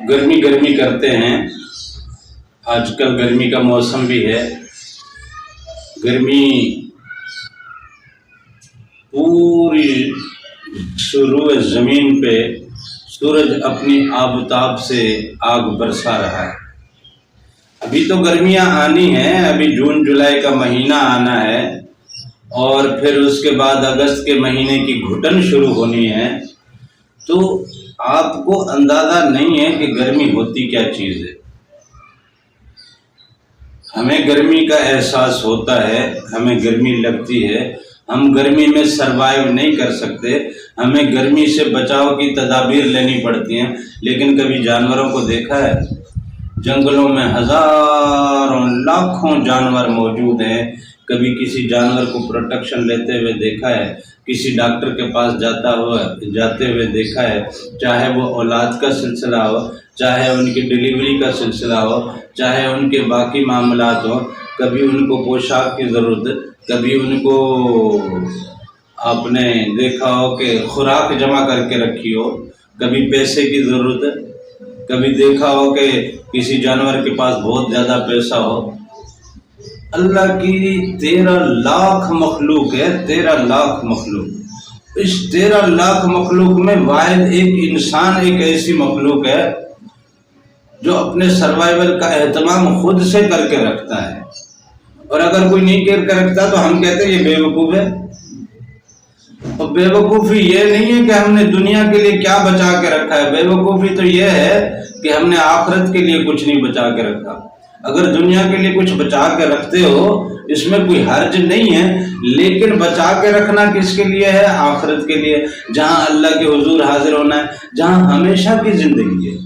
گرمی گرمی کرتے ہیں، آج کل گرمی کا موسم بھی ہے، گرمی پوری شروع زمین پہ سورج اپنی آب و تاب سے آگ برسا رہا ہے۔ ابھی تو گرمیاں آنی ہیں، ابھی جون جولائی کا مہینہ آنا ہے اور پھر اس کے بعد اگست کے مہینے کی گھٹن شروع ہونی ہے، تو آپ کو اندازہ نہیں ہے کہ گرمی ہوتی کیا چیز ہے۔ ہمیں گرمی کا احساس ہوتا ہے، ہمیں گرمی لگتی ہے، ہم گرمی میں سروائیو نہیں کر سکتے، ہمیں گرمی سے بچاؤ کی تدابیر لینی پڑتی ہیں۔ لیکن کبھی جانوروں کو دیکھا ہے؟ جنگلوں میں ہزاروں لاکھوں جانور موجود ہیں، کبھی کسی جانور کو پروٹیکشن لیتے ہوئے دیکھا ہے؟ کسی ڈاکٹر کے پاس جاتے ہوئے دیکھا ہے؟ چاہے وہ اولاد کا سلسلہ ہو، چاہے ان کی ڈلیوری کا سلسلہ ہو، چاہے ان کے باقی معاملات ہوں، کبھی ان کو پوشاک کی ضرورت، کبھی ان کو آپ نے دیکھا ہو کہ خوراک جمع کر کے رکھی ہو، کبھی پیسے کی ضرورت، کبھی دیکھا ہو کہ کسی جانور کے پاس بہت زیادہ پیسہ ہو۔ اللہ کی 13 لاکھ مخلوق ہے، 13 لاکھ مخلوق۔ اس 13 لاکھ مخلوق میں واحد ایک انسان ایک ایسی مخلوق ہے جو اپنے سروائیول کا اہتمام خود سے کر کے رکھتا ہے، اور اگر کوئی نہیں کر کے رکھتا تو ہم کہتے ہیں یہ بے وقوف ہے۔ اور بے وقوفی یہ نہیں ہے کہ ہم نے دنیا کے لیے کیا بچا کے رکھا ہے، بے وقوفی تو یہ ہے کہ ہم نے آخرت کے لیے کچھ نہیں بچا کے رکھا۔ اگر دنیا کے لیے کچھ بچا کے رکھتے ہو اس میں کوئی حرج نہیں ہے، لیکن بچا کے رکھنا کس کے لیے ہے؟ آخرت کے لیے، جہاں اللہ کے حضور حاضر ہونا ہے، جہاں ہمیشہ کی زندگی ہے،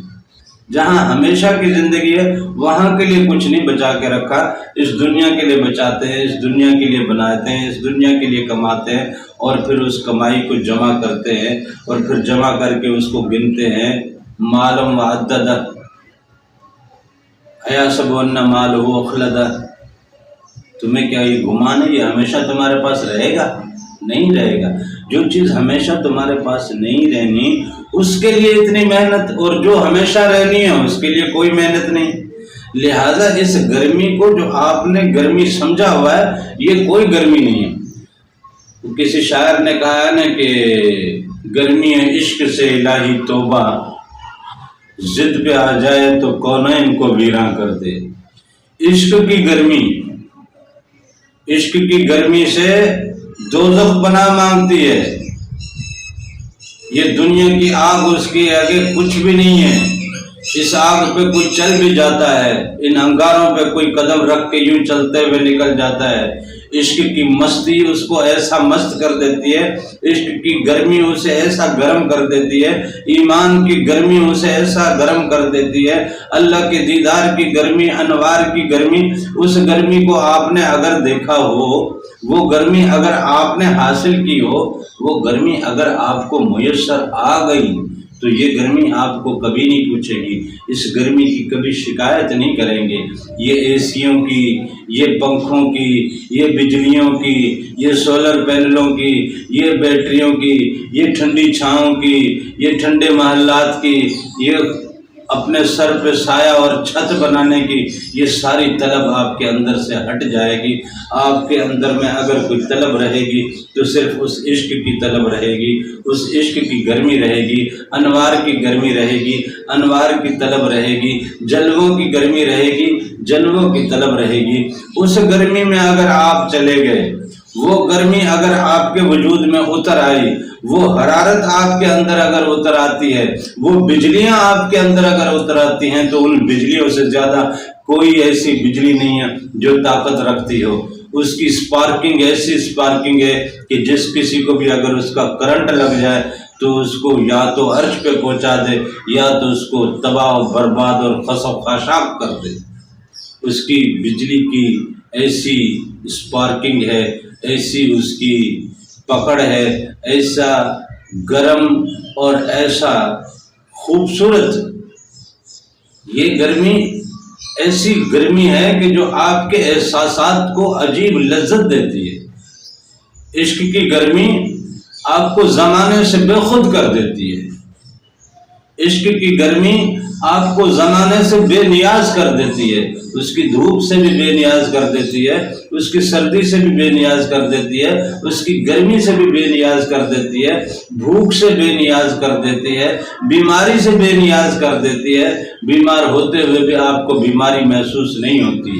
جہاں ہمیشہ کی زندگی ہے، وہاں کے لیے کچھ نہیں بچا کے رکھا۔ اس دنیا کے لیے بچاتے ہیں، اس دنیا کے لیے بناتے ہیں، اس دنیا کے لیے کماتے ہیں، اور پھر اس کمائی کو جمع کرتے ہیں، اور پھر جمع کر کے اس کو گنتے ہیں۔ مالم وعددہ ایحسب ان مالہ اخلدہ، تمہیں کیا یہ گمان ہے یہ ہمیشہ تمہارے پاس رہے گا؟ نہیں رہے گا۔ جو چیز ہمیشہ تمہارے پاس نہیں رہنی اس کے لیے اتنی محنت، اور جو ہمیشہ رہنی ہے اس کے لیے کوئی محنت نہیں۔ لہٰذا اس گرمی کو جو آپ نے گرمی سمجھا ہوا ہے یہ کوئی گرمی نہیں ہے۔ کسی شاعر نے کہا ہے نا کہ گرمی ہے عشق سے الہی توبہ، ضد پہ آ جائے تو کونین کو ویراں کر دے۔ عشق کی گرمی، عشق کی گرمی سے دوزخ پناہ مانگتی ہے۔ یہ دنیا کی آگ اس کے آگے کچھ بھی نہیں ہے۔ اس آگ پہ کوئی چل بھی جاتا ہے، ان انگاروں پہ کوئی قدم رکھ کے یوں چلتے ہوئے نکل جاتا ہے۔ عشق کی مستی اس کو ایسا مست کر دیتی ہے، عشق کی گرمی اسے ایسا گرم کر دیتی ہے، ایمان کی گرمی اسے ایسا گرم کر دیتی ہے، اللہ کے دیدار کی گرمی، انوار کی گرمی۔ اس گرمی کو آپ نے اگر دیکھا ہو، وہ گرمی اگر آپ نے حاصل کی ہو، وہ گرمی اگر آپ کو میسر آ گئی تو یہ گرمی آپ کو کبھی نہیں پوچھے گی، اس گرمی کی کبھی شکایت نہیں کریں گے۔ یہ اے سیوں کی، یہ پنکھوں کی، یہ بجلیوں کی، یہ سولر پینلوں کی، یہ بیٹریوں کی، یہ ٹھنڈی چھاؤں کی، یہ ٹھنڈے محلات کی، یہ اپنے سر پہ سایہ اور چھت بنانے کی، یہ ساری طلب آپ کے اندر سے ہٹ جائے گی۔ آپ کے اندر میں اگر کوئی طلب رہے گی تو صرف اس عشق کی طلب رہے گی، اس عشق کی گرمی رہے گی، انوار کی گرمی رہے گی، انوار کی طلب رہے گی، جلووں کی گرمی رہے گی، جلووں کی طلب رہے گی۔ اس گرمی میں اگر آپ چلے گئے، وہ گرمی اگر آپ کے وجود میں اتر آئی، وہ حرارت آپ کے اندر اگر اتر آتی ہے، وہ بجلیاں آپ کے اندر اگر اتر آتی ہیں، تو ان بجلیوں سے زیادہ کوئی ایسی بجلی نہیں ہے جو طاقت رکھتی ہو۔ اس کی سپارکنگ ایسی سپارکنگ ہے کہ جس کسی کو بھی اگر اس کا کرنٹ لگ جائے تو اس کو یا تو عرش پہ پہنچا دے، یا تو اس کو تباہ و برباد اور خسف خاشاک کر دے۔ اس کی بجلی کی ایسی سپارکنگ ہے، ایسی اس کی پکڑ ہے، ایسا گرم اور ایسا خوبصورت یہ گرمی، ایسی گرمی ہے کہ جو آپ کے احساسات کو عجیب لذت دیتی ہے۔ عشق کی گرمی آپ کو زمانے سے بے خود کر دیتی ہے۔ عشق کی گرمی آپ کو زمانے سے بے نیاز کر دیتی ہے، اس کی دھوپ سے بھی بے نیاز کر دیتی ہے، اس کی سردی سے بھی بے نیاز کر دیتی ہے، اس کی گرمی سے بھی بے نیاز کر دیتی ہے، بھوک سے بے نیاز کر دیتی ہے، بیماری سے بے نیاز کر دیتی ہے، بیمار ہوتے ہوئے بھی آپ کو بیماری محسوس نہیں ہوتی۔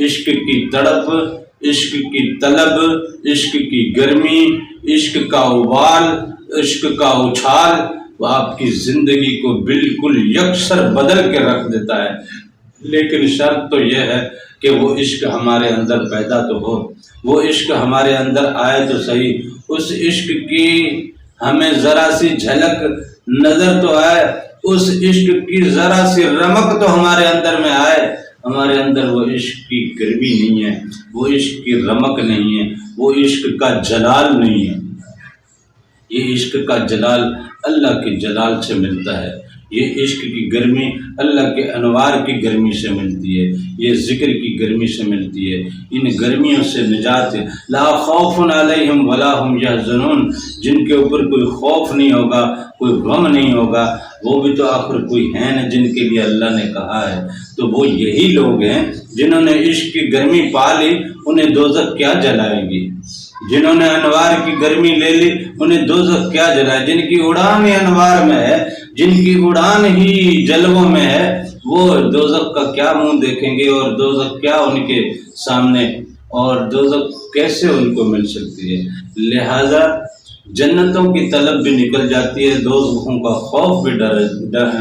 عشق کی تڑپ، عشق کی طلب، عشق کی گرمی، عشق کا ابال، عشق کا اچھال، وہ آپ کی زندگی کو بالکل یکسر بدل کے رکھ دیتا ہے۔ لیکن شرط تو یہ ہے کہ وہ عشق ہمارے اندر پیدا تو ہو، وہ عشق ہمارے اندر آئے تو صحیح، اس عشق کی ہمیں ذرا سی جھلک نظر تو آئے، اس عشق کی ذرا سی رمق تو ہمارے اندر میں آئے۔ ہمارے اندر وہ عشق کی گرمی نہیں ہے، وہ عشق کی رمق نہیں ہے، وہ عشق کا جلال نہیں ہے۔ یہ عشق کا جلال اللہ کے جلال سے ملتا ہے، یہ عشق کی گرمی اللہ کے انوار کی گرمی سے ملتی ہے، یہ ذکر کی گرمی سے ملتی ہے۔ ان گرمیوں سے نجات ہے۔ لا خوف علیہم ولا هم یحزنون، جن کے اوپر کوئی خوف نہیں ہوگا، کوئی غم نہیں ہوگا، وہ بھی تو آخر کوئی ہے نا جن کے لیے اللہ نے کہا ہے۔ تو وہ یہی لوگ ہیں جنہوں نے عشق کی گرمی پا لی، انہیں دوزخ کیا جلائے گی؟ جنہوں نے انوار کی گرمی لے لی، انہیں دوزخ کیا جلائے؟ جن کی اڑان انوار میں ہے، جن کی اڑان ہی جلووں میں ہے، وہ دوزخ کا کیا منہ دیکھیں گے، اور دوزخ کیا ان کے سامنے، اور دوزخ کیسے ان کو مل سکتی ہے؟ لہذا جنتوں کی طلب بھی نکل جاتی ہے، دوزخوں کا خوف بھی ڈر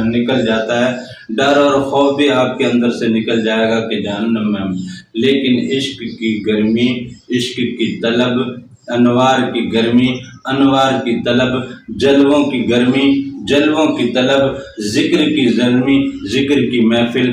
نکل جاتا ہے، ڈر اور خوف بھی آپ کے اندر سے نکل جائے گا کہ جہنم میں ہم۔ لیکن عشق کی گرمی، عشق کی طلب، انوار کی گرمی، انوار کی طلب، جلووں کی گرمی، جلووں کی طلب، ذکر کی گرمی، ذکر کی محفل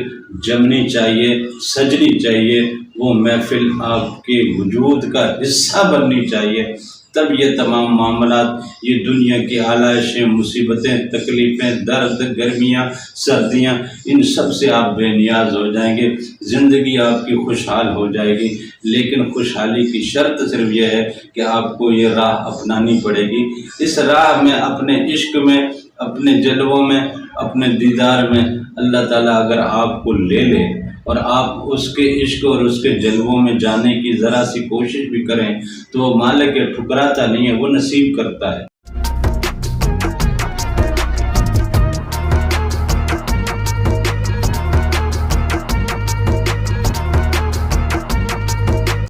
جمنی چاہیے، سجنی چاہیے، وہ محفل آپ کے وجود کا حصہ بننی چاہیے۔ تب یہ تمام معاملات، یہ دنیا کی آلائشیں، مصیبتیں، تکلیفیں، درد، گرمیاں، سردیاں، ان سب سے آپ بے نیاز ہو جائیں گے، زندگی آپ کی خوشحال ہو جائے گی۔ لیکن خوشحالی کی شرط صرف یہ ہے کہ آپ کو یہ راہ اپنانی پڑے گی۔ اس راہ میں، اپنے عشق میں، اپنے جلووں میں، اپنے دیدار میں اللہ تعالیٰ اگر آپ کو لے لے اور آپ اس کے عشق اور اس کے جلووں میں جانے کی ذرا سی کوشش بھی کریں، تو وہ مالک ٹھکراتا نہیں ہے، وہ نصیب کرتا ہے۔